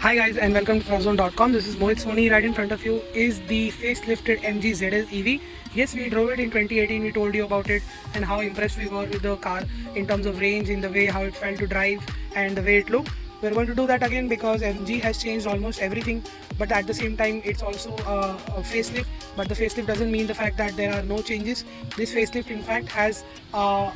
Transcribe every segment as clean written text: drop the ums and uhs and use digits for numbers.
Hi guys and welcome to ThrustZone.com. This is Mohit Soni. Right in front of you is the facelifted MG ZS EV. Yes, we drove it in 2018. We told you about it and how impressed we were with the car in terms of range, in the way how it felt to drive and the way it looked. We're going to do that again because MG has changed almost everything, but at the same time it's also a facelift. But the facelift doesn't mean the fact that there are no changes. This facelift in fact has a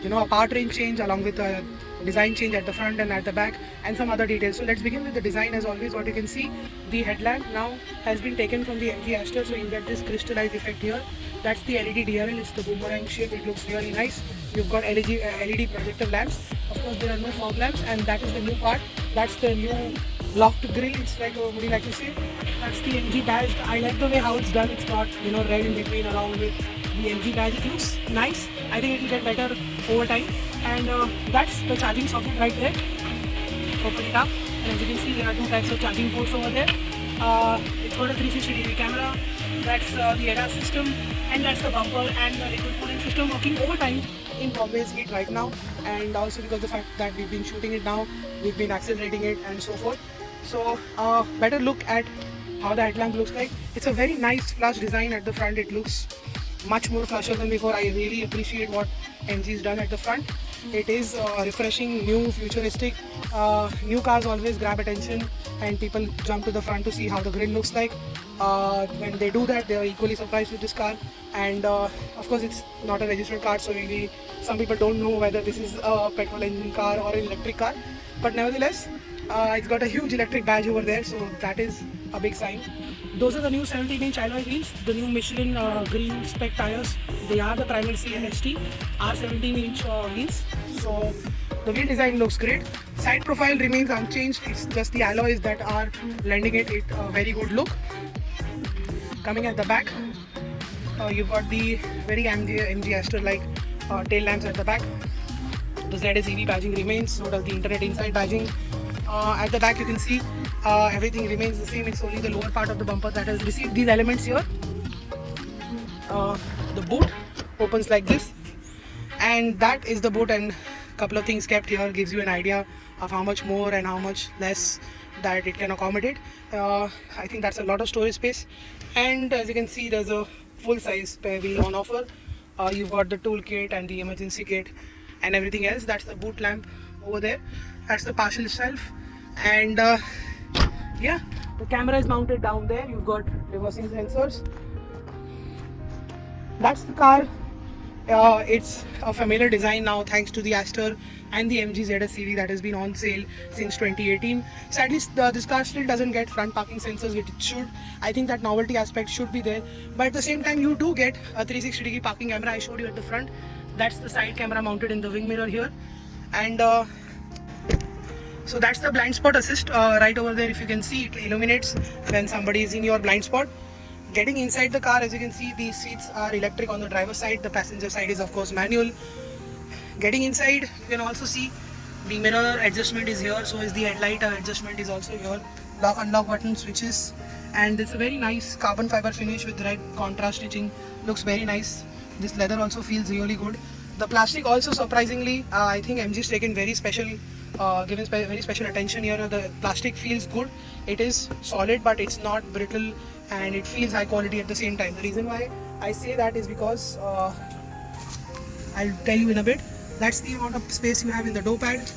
powertrain change along with a design change at the front and at the back and some other details. So let's begin with the design. As always, what you can see, the headlamp now has been taken from the MG Aster, so you get this crystallized effect here. That's the LED DRL. It's the boomerang shape. It looks really nice. You've got LED projector lamps. Of course, there are no fog lamps, and that is the new part. That's the new locked grille. It's like, what do you like to say? That's the MG badge. I like the way how it's done. It's got red in between along with the MG badge. It looks nice. I think it will get better over time. And that's the charging socket right there. Open it up, and as you can see, there are two types of charging ports over there. It's got a 360-degree camera. That's the ADAS system, and that's the bumper and the liquid cooling system working overtime in Bombay's heat right now. And also because of the fact that we've been shooting it now, we've been accelerating it and so forth. So better look at how the headlamp looks like. It's a very nice flush design at the front. It looks much more flusher than before. I really appreciate what MG's done at the front. It is refreshing, new, futuristic. New cars always grab attention and people jump to the front to see how the grille looks like. When they do that, they are equally surprised with this car. And of course, it's not a registered car, so maybe some people don't know whether this is a petrol engine car or an electric car. But nevertheless, it's got a huge electric badge over there, so that is a big sign. Those are the new 17-inch alloy wheels, the new Michelin green spec tires. They are the Primal C and ST, are 17-inch wheels. So the wheel design looks great. Side profile remains unchanged. It's just the alloys that are lending it a very good look. Coming at the back, you've got the very MG Aster-like tail lamps at the back. The ZS EV badging remains, so does the Internet Inside badging. At the back you can see everything remains the same. It's only the lower part of the bumper that has received these elements here. The boot opens like this, and that is the boot, and a couple of things kept here gives you an idea of how much more and how much less that it can accommodate. I think that's a lot of storage space, and as you can see, there's a full size spare wheel on offer. You've got the toolkit and the emergency kit and everything else. That's the boot lamp over there. That's the partial shelf, and yeah, the camera is mounted down there. You've got reversing sensors. That's the car. It's a familiar design now thanks to the Aster and the MG ZS EV that has been on sale since 2018. Sadly, this car still doesn't get front parking sensors, which it should. I think that novelty aspect should be there, but at the same time you do get a 360-degree parking camera. I showed you at the front. That's the side camera mounted in the wing mirror here, and so that's the blind spot assist right over there. If you can see, it illuminates when somebody is in your blind spot. Getting inside the car, as you can see, these seats are electric on the driver's side. The passenger side is of course manual. Getting inside, you can also see the mirror adjustment is here, so is the headlight adjustment is also here. Lock unlock button switches, and it's a very nice carbon fiber finish with red contrast stitching. Looks very nice. This leather also feels really good. The plastic also, surprisingly, I think MG's taken very special very special attention here. The plastic feels good. It is solid, but it's not brittle, and it feels high quality at the same time. The reason why I say that is because I'll tell you in a bit. That's the amount of space you have in the door pad.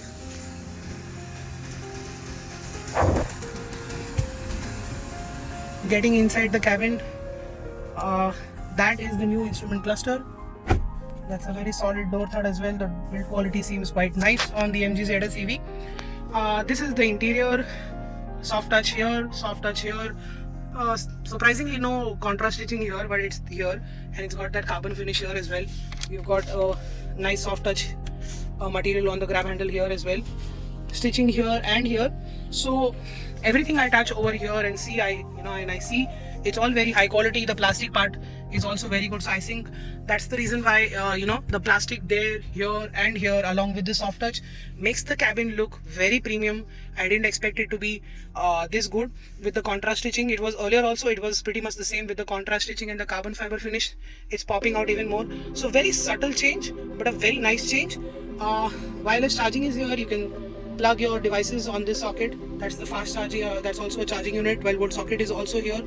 Getting inside the cabin, that is the new instrument cluster. That's a very solid door third as well. The build quality seems quite nice on the MG ZS EV. This is the interior. Soft touch here, soft touch here. Surprisingly no contrast stitching here, but it's here, and it's got that carbon finish here as well. You've got a nice soft touch material on the grab handle here as well. Stitching here and here. So everything I touch over here and see, I see it's all very high quality. The plastic part is also very good, so I think that's the reason why the plastic there, here and here along with the soft touch makes the cabin look very premium. I didn't expect it to be this good with the contrast stitching. It was earlier also, it was pretty much the same with the contrast stitching and the carbon fiber finish. It's popping out even more. So very subtle change, but a very nice change. Wireless charging is here. You can plug your devices on this socket. That's the fast charging, that's also a charging unit. 12-volt socket is also here.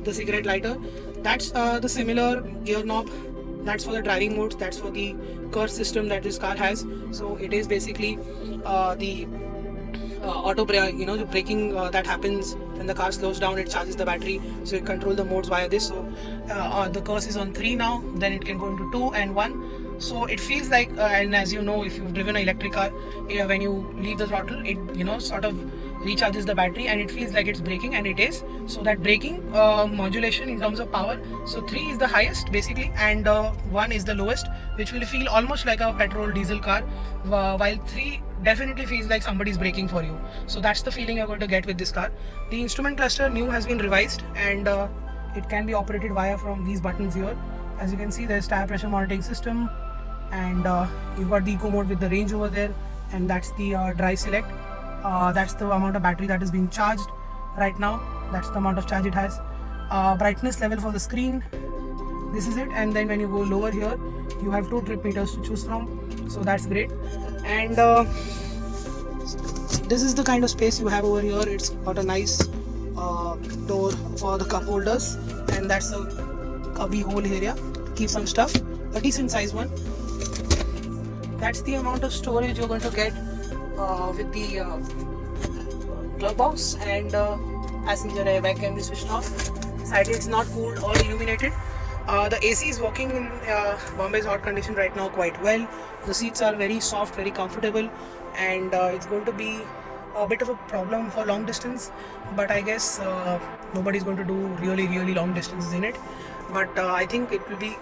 The cigarette lighter, that's the similar gear knob. That's for the driving modes. That's for the curve system that this car has. So it is basically the auto brake, the braking that happens when the car slows down. It charges the battery, so you control the modes via this. So the curve is on 3 now, then it can go into 2 and 1. So it feels like, and as you know, if you've driven an electric car, when you leave the throttle, it sort of recharges the battery, and it feels like it's braking, and it is. So that braking modulation in terms of power, so 3 is the highest basically, and 1 is the lowest, which will feel almost like a petrol diesel car, while 3 definitely feels like somebody's braking for you. So that's the feeling you're going to get with this car. The instrument cluster new has been revised, and it can be operated via from these buttons here. As you can see, there's tire pressure monitoring system, and you've got the eco mode with the range over there, and that's the drive select. That's the amount of battery that is being charged right now. That's the amount of charge it has. Brightness level for the screen, this is it. And then when you go lower here, you have 2 trip meters to choose from, so that's great. And this is the kind of space you have over here. It's got a nice door for the cup holders, and that's a cubby hole area to keep some stuff, a decent size one. That's the amount of storage you're going to get with the glove box. And passenger airbag can be switched off. Side it's not cooled or illuminated. The AC is working in Bombay's hot condition right now quite well. The seats are very soft, very comfortable, and it's going to be a bit of a problem for long distance, but I guess nobody's going to do really long distances in it. But I think it will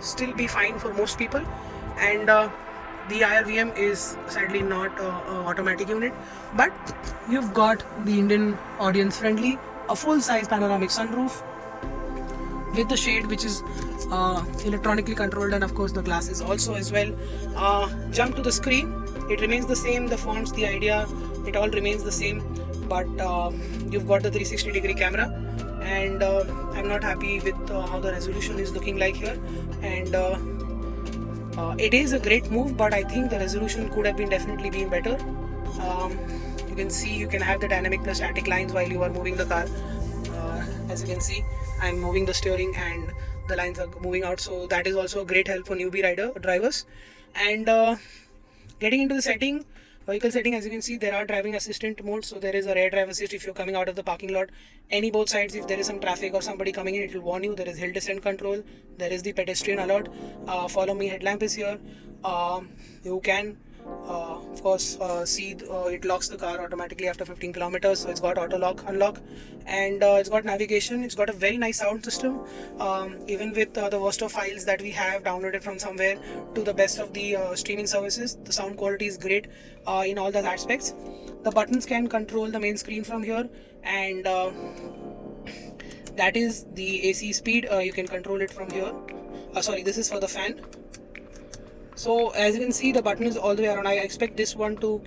still be fine for most people. And the IRVM is sadly not automatic unit, but you've got the Indian audience friendly, a full size panoramic sunroof with the shade, which is electronically controlled, and of course the glasses also as well. Jump to the screen, it remains the same, the fonts, the idea, it all remains the same, but you've got the 360-degree camera, and I'm not happy with how the resolution is looking like here. And it is a great move, but I think the resolution could have definitely been better. You can see you can have the dynamic, the static lines while you are moving the car. As you can see, I'm moving the steering and the lines are moving out, so that is also a great help for newbie drivers. And getting into the vehicle setting, as you can see, there are driving assistant modes. So there is a rear drive assist if you're coming out of the parking lot. Both sides, if there is some traffic or somebody coming in, it will warn you. There is hill descent control. There is the pedestrian alert. Follow me headlamp is here. You can of course see it locks the car automatically after 15 kilometers, so it's got auto lock, unlock, and it's got navigation. It's got a very nice sound system, even with the worst of files that we have downloaded from somewhere to the best of the streaming services. The sound quality is great in all those aspects. The buttons can control the main screen from here, and that is the AC speed. You can control it from here. Sorry, this is for the fan. So as you can see, the button is all the way around. I expect this one to,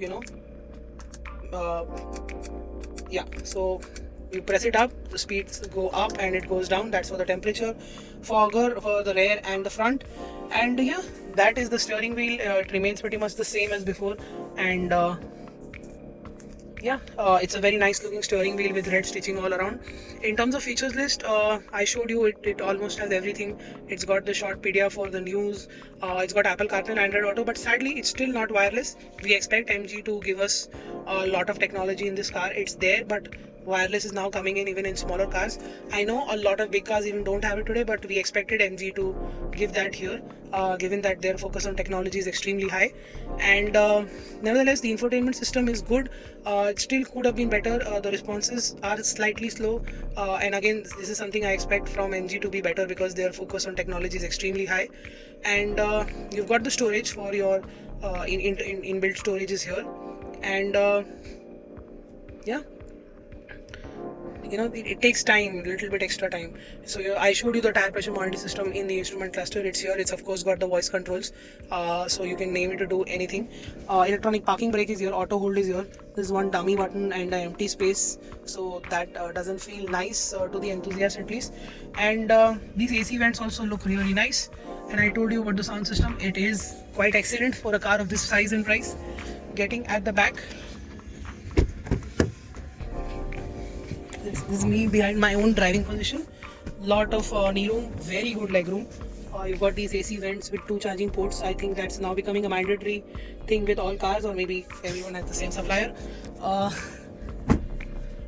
yeah, so you press it up, the speeds go up and it goes down. That's for the temperature. Fogger for the rear and the front. And yeah, that is the steering wheel. It remains pretty much the same as before. And yeah, it's a very nice looking steering wheel with red stitching all around. In terms of features list, I showed you it almost has everything. It's got the short PDA for the news, it's got Apple CarPlay and Android Auto, but sadly it's still not wireless. We expect MG to give us a lot of technology in this car. It's there, but wireless is now coming in even in smaller cars. I know a lot of big cars even don't have it today, but we expected MG to give that here, given that their focus on technology is extremely high. And nevertheless, the infotainment system is good. It still could have been better. The responses are slightly slow, and again, this is something I expect from MG to be better because their focus on technology is extremely high. And you've got the storage for your inbuilt storage is here. And yeah, it takes time, a little bit extra time. So I showed you the tire pressure monitoring system in the instrument cluster. It's here. It's of course got the voice controls, so you can name it to do anything. Electronic parking brake is here. Auto hold is here. There's one dummy button and an empty space, so that doesn't feel nice to the enthusiast at least. And these AC vents also look really nice. And I told you about the sound system. It is quite excellent for a car of this size and price. Getting at the back, This is me behind my own driving position. Lot of knee room, very good leg room. You've got these AC vents with 2 charging ports. I think that's now becoming a mandatory thing with all cars, or maybe everyone has the same supplier.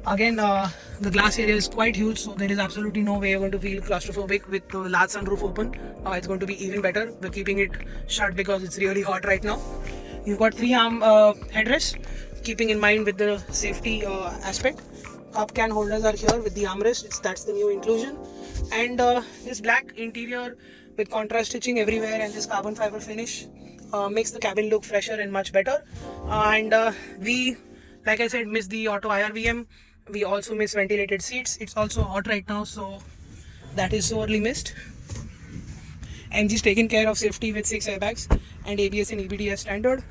Again, the glass area is quite huge, so there is absolutely no way you're going to feel claustrophobic with the large sunroof open. It's going to be even better. We're keeping it shut because it's really hot right now. You've got 3-arm headrests, keeping in mind with the safety aspect. Cup can holders are here with the armrest. That's the new inclusion. And this black interior with contrast stitching everywhere and this carbon fiber finish makes the cabin look fresher and much better. We, like I said, miss the auto IRVM. We also miss ventilated seats. It's also hot right now, so that is sorely missed. MG's taken care of safety with 6 airbags and ABS and EBD as standard,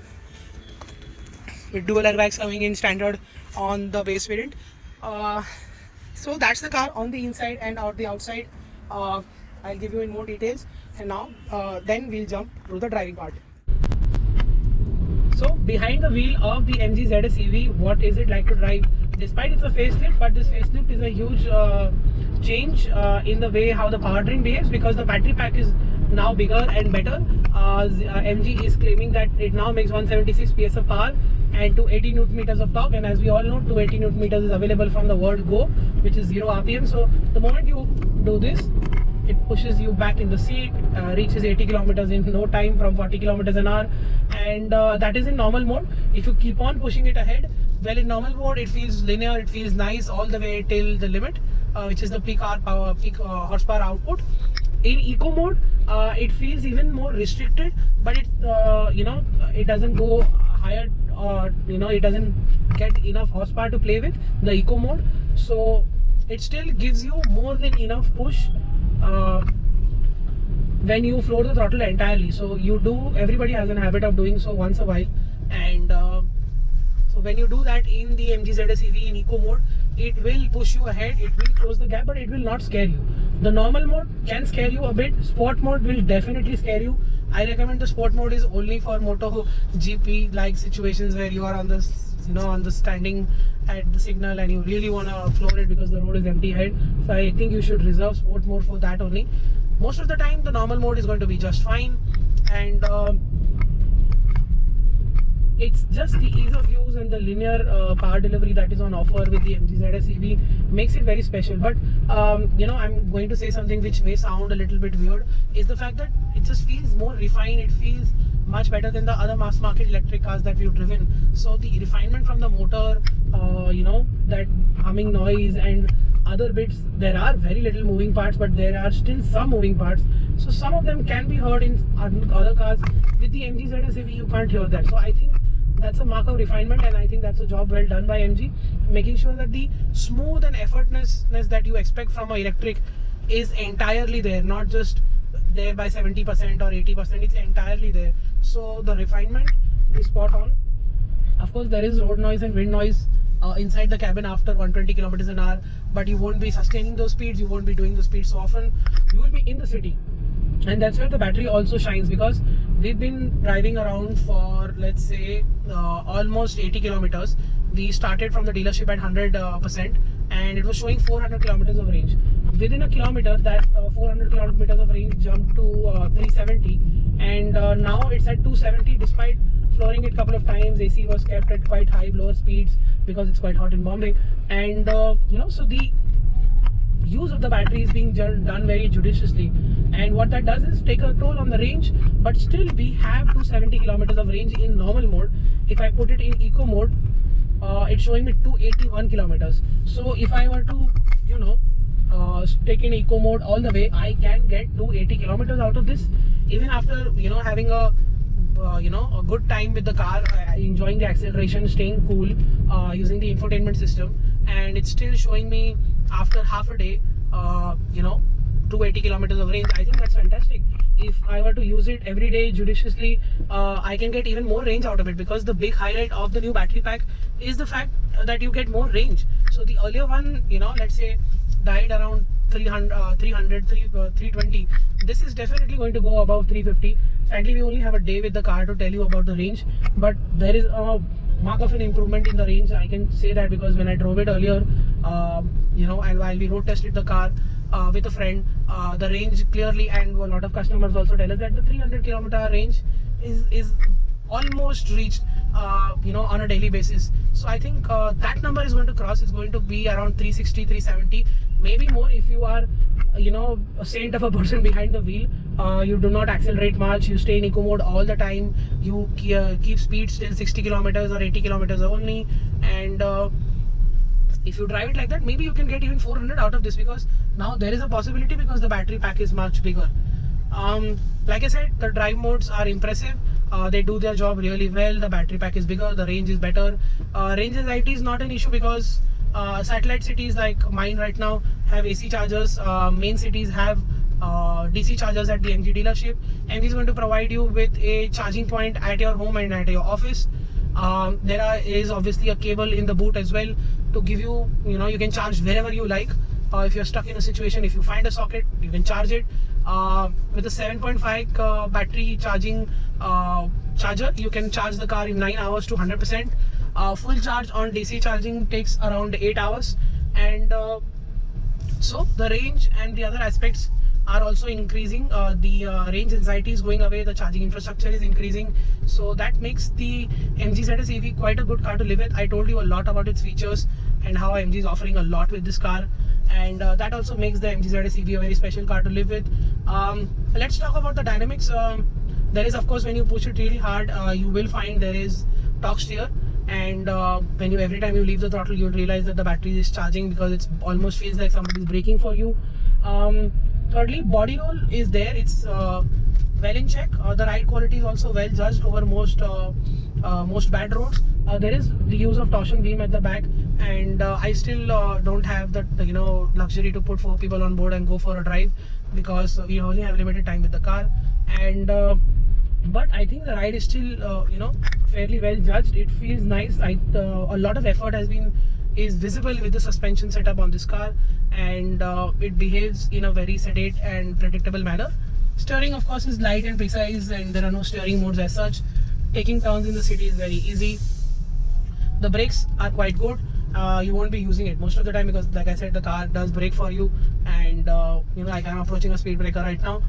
with dual airbags coming in standard on the base variant. So that's the car on the inside and on the outside. I'll give you in more details, and now then we'll jump to the driving part. So behind the wheel of the MG ZS EV, what is it like to drive? Despite it's a facelift, but this facelift is a huge change in the way how the powertrain behaves, because the battery pack is now bigger and better. MG is claiming that it now makes 176 PS of power and 280 Newton meters of torque, and as we all know, 280 Newton meters is available from the word go, which is 0 RPM. So the moment you do this, it pushes you back in the seat, reaches 80 kilometers in no time from 40 kilometers an hour, and that is in normal mode. If you keep on pushing it ahead, well, in normal mode it feels linear, it feels nice all the way till the limit, which is the peak horsepower output. In eco mode, it feels even more restricted, but it it doesn't go higher, it doesn't get enough horsepower to play with the eco mode, so it still gives you more than enough push when you floor the throttle entirely. So everybody has a habit of doing so once a while, and so when you do that in the MG ZS EV in eco mode, it will push you ahead, it will close the gap, but it will not scare you. The normal mode can scare you a bit. Sport mode will definitely scare you. I recommend the sport mode is only for Moto GP like situations where you are on the on the standing at the signal and you really want to floor it because the road is empty ahead. So I think you should reserve sport mode for that only. Most of the time the normal mode is going to be just fine, and it's just the ease of use and the linear power delivery that is on offer with the MG ZS EV makes it very special. But I'm going to say something which may sound a little bit weird, is the fact that it just feels more refined. It feels much better than the other mass market electric cars that we've driven. So the refinement from the motor, that humming noise and other bits, there are very little moving parts, but there are still some moving parts. So some of them can be heard in other cars. With the MG ZS EV, you can't hear that. So I think that's a mark of refinement, and I think that's a job well done by MG, making sure that the smooth and effortlessness that you expect from an electric is entirely there, not just there by 70% or 80%, it's entirely there. So the refinement is spot on. Of course, there is road noise and wind noise inside the cabin after 120 kilometers an hour, but you won't be sustaining those speeds, you won't be doing the speeds so often, you will be in the city. And that's where the battery also shines, because we've been driving around for, let's say, almost 80 kilometers. We started from the dealership at 100% and it was showing 400 kilometers of range. Within a kilometer, that 400 kilometers of range jumped to 370, and now it's at 270 despite flooring it a couple of times. AC was kept at quite high blower speeds because it's quite hot in Bombay, and so the use of the battery is being done very judiciously, and what that does is take a toll on the range, but still we have 270 kilometers of range in normal mode. If I put it in eco mode, it's showing me 281 kilometers. So if I were to take in eco mode all the way, I can get 280 kilometers out of this, even after having a good time with the car, enjoying the acceleration, staying cool, using the infotainment system, and it's still showing me after half a day 280 kilometers of range. I think that's fantastic. If I were to use it every day judiciously, I can get even more range out of it, because the big highlight of the new battery pack is the fact that you get more range. So the earlier one, let's say died around 320. This is definitely going to go above 350. Sadly, we only have a day with the car to tell you about the range, but there is a mark of an improvement in the range. I can say that because when I drove it earlier, and while we road tested the car with a friend, the range clearly, and a lot of customers also tell us that the 300-kilometer range is almost reached on a daily basis. So I think that number is going to cross. It's going to be around 360, 370, maybe more if you are a saint of a person behind the wheel. You do not accelerate much, you stay in eco mode all the time, you keep speed still 60 kilometers or 80 kilometers only, and if you drive it like that, maybe you can get even 400 out of this, because now there is a possibility, because the battery pack is much bigger. Like I said, the drive modes are impressive. They do their job really well. The battery pack is bigger, the range is better. Range anxiety is not an issue, because satellite cities like mine right now have AC chargers. Main cities have DC chargers at the MG dealership. MG is going to provide you with a charging point at your home and at your office. There is obviously a cable in the boot as well to give you, you can charge wherever you like. If you're stuck in a situation, if you find a socket, you can charge it. With a 7.5 battery charging charger, you can charge the car in 9 hours to 100%. Full charge on DC charging takes around 8 hours, and so the range and the other aspects are also increasing. The range anxiety is going away, the charging infrastructure is increasing, so that makes the MG ZS EV quite a good car to live with. I told you a lot about its features and how MG is offering a lot with this car, and that also makes the MG ZS EV a very special car to live with. Let's talk about the dynamics. There is, of course, when you push it really hard, you will find there is torque steer, and when every time you leave the throttle, you'll realize that the battery is charging, because it almost feels like somebody is braking for you. Thirdly, body roll is there. It's well in check. The ride quality is also well judged over most bad roads. There is the use of torsion beam at the back, and I still don't have the luxury to put 4 people on board and go for a drive, because we only have limited time with the car. And but I think the ride is still fairly well judged. It feels nice. A lot of effort is visible with the suspension setup on this car, and it behaves in a very sedate and predictable manner. Steering, of course, is light and precise, and there are no steering modes as such. Taking turns in the city is very easy. The brakes are quite good. You won't be using it most of the time, because like I said, the car does brake for you, and like I'm approaching a speed breaker right now,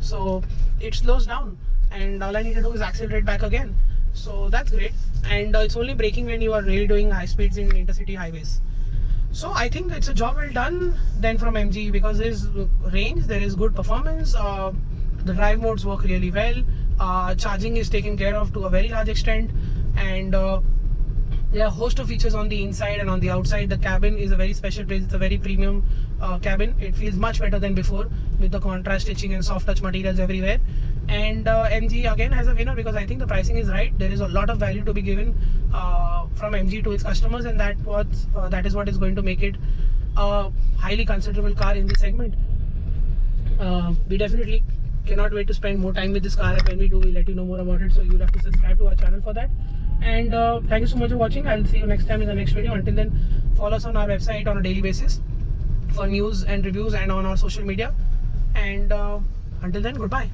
so it slows down, and all I need to do is accelerate back again. So that's great, and it's only braking when you are really doing high speeds in intercity highways. So I think it's a job well done then from MG, because there is range, there is good performance, the drive modes work really well, charging is taken care of to a very large extent, and there are a host of features on the inside and on the outside. The cabin is a very special place. It's a very premium cabin. It feels much better than before, with the contrast stitching and soft touch materials everywhere. And MG again has a winner, because I think the pricing is right. There is a lot of value to be given from MG to its customers, and that is what is going to make it a highly considerable car in this segment. We definitely cannot wait to spend more time with this car, and when we do, we'll let you know more about it. So you'll have to subscribe to our channel for that. And thank you so much for watching. I'll see you next time in the next video. Until then, follow us on our website on a daily basis for news and reviews, and on our social media. And until then, goodbye.